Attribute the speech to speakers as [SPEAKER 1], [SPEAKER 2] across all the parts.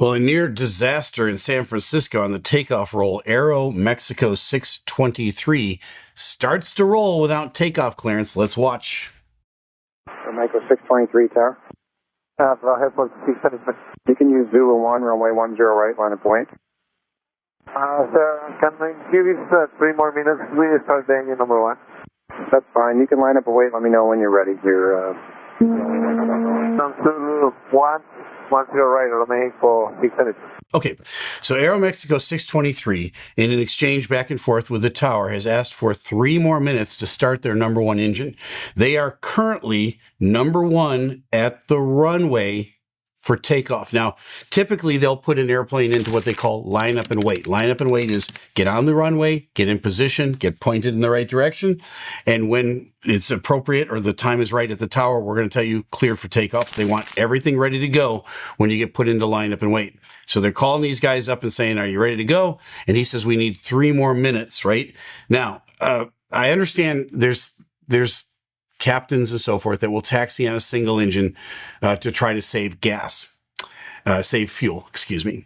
[SPEAKER 1] Well, a near disaster in San Francisco on the takeoff roll, Aero Mexico 623 starts to roll without takeoff clearance. Let's watch.
[SPEAKER 2] Mexico 623 tower.
[SPEAKER 3] Airport 623.
[SPEAKER 2] You can use Zulu 1, runway 10 right, line of point.
[SPEAKER 3] Sir, can you give us 3 more minutes? We start the engine number 1.
[SPEAKER 2] That's fine. You can line up and wait. Let me know when you're ready here.
[SPEAKER 3] Zulu 1, 10 right, remain for 6 minutes.
[SPEAKER 1] Okay, so Aero Mexico 623, in an exchange back and forth with the tower, has asked for 3 more minutes to start their number 1 engine. They are currently number 1 at the runway for takeoff. Now, typically they'll put an airplane into what they call line up and wait. Line up and wait is get on the runway, get in position, get pointed in the right direction. And when it's appropriate or the time is right at the tower, we're going to tell you cleared for takeoff. They want everything ready to go when you get put into line up and wait. So they're calling these guys up and saying, are you ready to go? And he says, we need 3 more minutes, right? Now, I understand there's captains and so forth that will taxi on a single engine to try to save fuel, excuse me.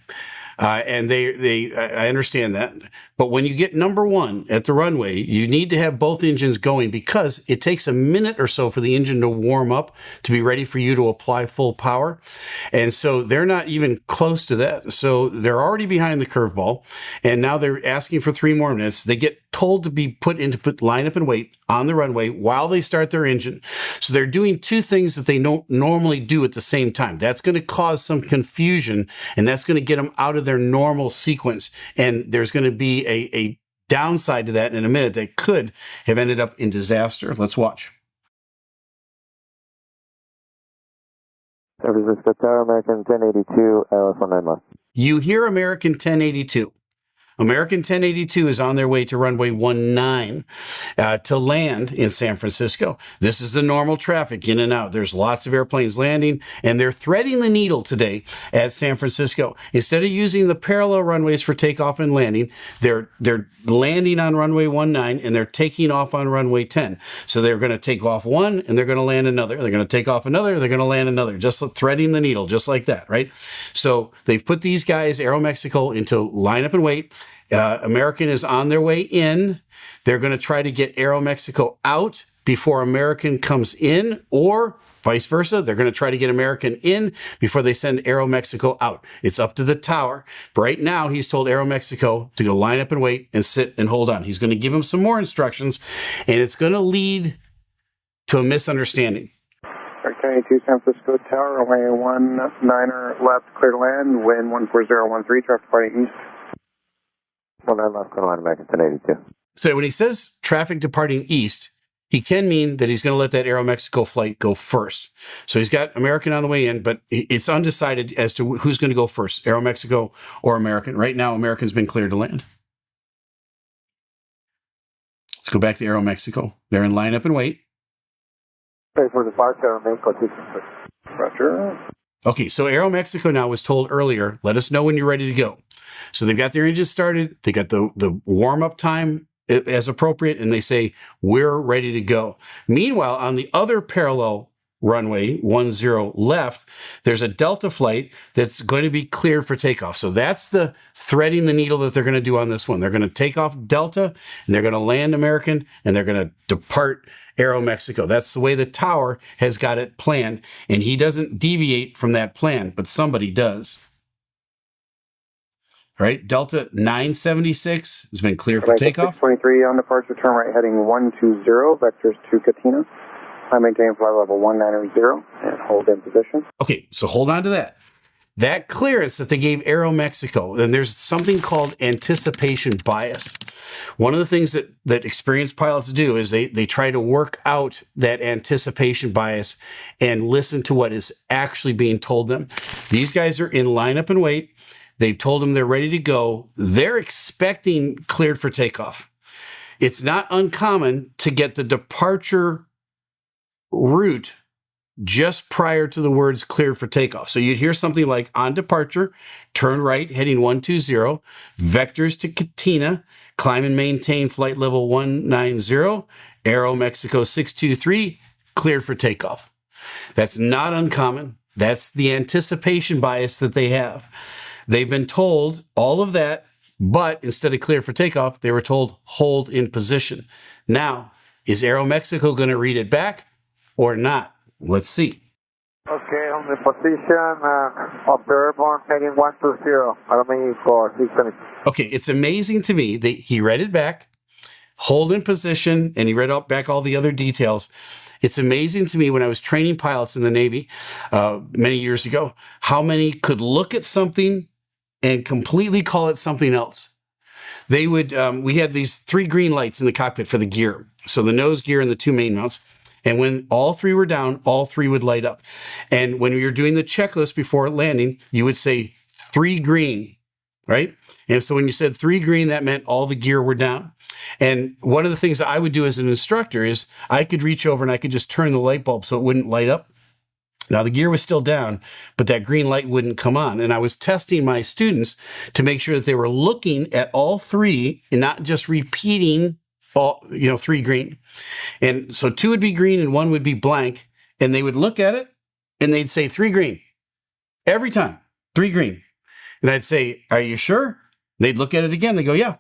[SPEAKER 1] And I understand that. But when you get number 1 at the runway, you need to have both engines going because it takes a minute or so for the engine to warm up to be ready for you to apply full power. And so they're not even close to that. So they're already behind the curveball. And now they're asking for 3 more minutes. They get told to be put into line up and wait on the runway while they start their engine. So they're doing 2 things that they don't normally do at the same time. That's going to cause some confusion, and that's going to get them out of their normal sequence. And there's going to be a downside to that in a minute that could have ended up in disaster. Let's watch.
[SPEAKER 3] San Francisco Tower, American 1082, ILS 19 left.
[SPEAKER 1] You hear American 1082. American 1082 is on their way to runway 19 to land in San Francisco. This is the normal traffic in and out. There's lots of airplanes landing, and they're threading the needle today at San Francisco. Instead of using the parallel runways for takeoff and landing, they're landing on runway 19 and they're taking off on runway 10. So they're going to take off one and they're going to land another. They're going to take off another. They're going to land another. Just threading the needle, just like that, right? So they've put these guys, Aero Mexico, into line up and wait. American is on their way in. They're going to try to get Aero Mexico out before American comes in, or vice versa. They're going to try to get American in before they send Aero Mexico out. It's up to the tower. But right now, he's told Aero Mexico to go line up and wait and sit and hold on. He's going to give him some more instructions, and it's going to lead to a misunderstanding.
[SPEAKER 2] 1082 San Francisco Tower, runway 19er left, clear to land, wind 14013, traffic departing east.
[SPEAKER 3] 19 left, clear to land, American 1082.
[SPEAKER 1] So when he says traffic departing east, he can mean that he's going to let that Aero Mexico flight go first. So he's got American on the way in, but it's undecided as to who's going to go first, Aero Mexico or American. Right now, American's been cleared to land. Let's go back to Aero Mexico. They're in line up and wait.
[SPEAKER 3] Ready for departure, Mexico 6.
[SPEAKER 2] Roger.
[SPEAKER 1] Okay, so Aero Mexico now was told earlier, let us know when you're ready to go. So they've got their engines started. They got the warm-up time as appropriate, and they say, we're ready to go. Meanwhile, on the other parallel runway, 10 left, there's a Delta flight that's going to be cleared for takeoff. So that's the threading the needle that they're going to do on this one. They're going to take off Delta, and they're going to land American, and they're going to depart Aero Mexico. That's the way the tower has got it planned, and he doesn't deviate from that plan, but somebody does. All right, Delta 976 has been cleared for takeoff.
[SPEAKER 2] 623 on departure, turn right heading 120, vectors to Katina. I maintain flight level 190 and hold in position.
[SPEAKER 1] Okay, so hold on to that. That clearance that they gave Aero Mexico, and there's something called anticipation bias. One of the things that experienced pilots do is they try to work out that anticipation bias and listen to what is actually being told them. These guys are in line up and wait. They've told them they're ready to go. They're expecting cleared for takeoff. It's not uncommon to get the departure route just prior to the words cleared for takeoff. So you'd hear something like, on departure, turn right, heading 120, vectors to Katina, climb and maintain flight level 190, Aero Mexico 623, cleared for takeoff. That's not uncommon. That's the anticipation bias that they have. They've been told all of that, but instead of clear for takeoff, they were told hold in position. Now, is Aeromexico going to read it back or not? Let's see.
[SPEAKER 3] Okay, on the position of the airborne heading 120, Aeromexico 620.
[SPEAKER 1] Okay, it's amazing to me that he read it back, hold in position, and he read back all the other details. It's amazing to me when I was training pilots in the Navy many years ago, how many could look at something and completely call it something else. They would, we had these 3 green lights in the cockpit for the gear. So the nose gear and the 2 main mounts. And when all 3 were down, all 3 would light up. And when we were doing the checklist before landing, you would say 3 green, right? And so when you said 3 green, that meant all the gear were down. And one of the things that I would do as an instructor is I could reach over and I could just turn the light bulb so it wouldn't light up. Now the gear was still down, but that green light wouldn't come on. And I was testing my students to make sure that they were looking at all 3 and not just repeating all, 3 green. And so 2 would be green and 1 would be blank. And they would look at it and they'd say 3 green every time, 3 green. And I'd say, are you sure? They'd look at it again. They go, yeah.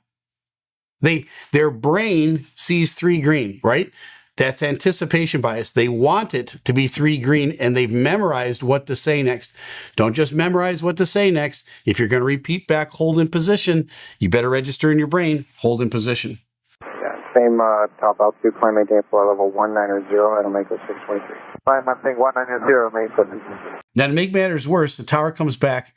[SPEAKER 1] Their brain sees 3 green, right? That's anticipation bias. They want it to be 3 green and they've memorized what to say next. Don't just memorize what to say next. If you're going to repeat back, hold in position, you better register in your brain, hold in position.
[SPEAKER 2] Yeah, same top altitude, climb maintain flight level 190, it'll make it 623.
[SPEAKER 3] Climb maintain 190, make it.
[SPEAKER 1] Now to make matters worse, the tower comes back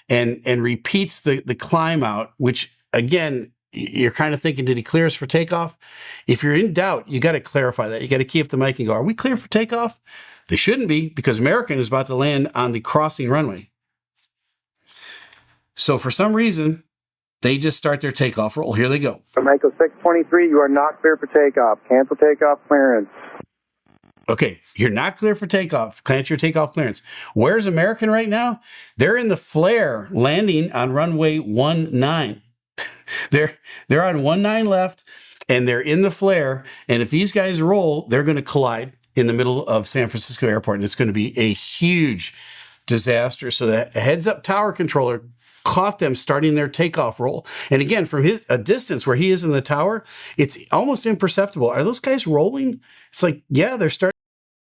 [SPEAKER 1] and repeats the climb out, which again, you're kind of thinking, did he clear us for takeoff? If you're in doubt, you got to clarify that. You got to key up the mic and go, are we clear for takeoff? They shouldn't be, because American is about to land on the crossing runway. So for some reason, they just start their takeoff roll. Here they go.
[SPEAKER 2] Michael 623, you are not clear for takeoff. Cancel takeoff clearance.
[SPEAKER 1] Okay, you're not clear for takeoff. Cancel your takeoff clearance. Where's American right now? They're in the flare landing on runway 19. They're on 19 left and they're in the flare. And if these guys roll, they're going to collide in the middle of San Francisco Airport. And it's going to be a huge disaster. So the heads up tower controller caught them starting their takeoff roll. And again, from a distance where he is in the tower, it's almost imperceptible. Are those guys rolling? It's like, yeah, they're starting.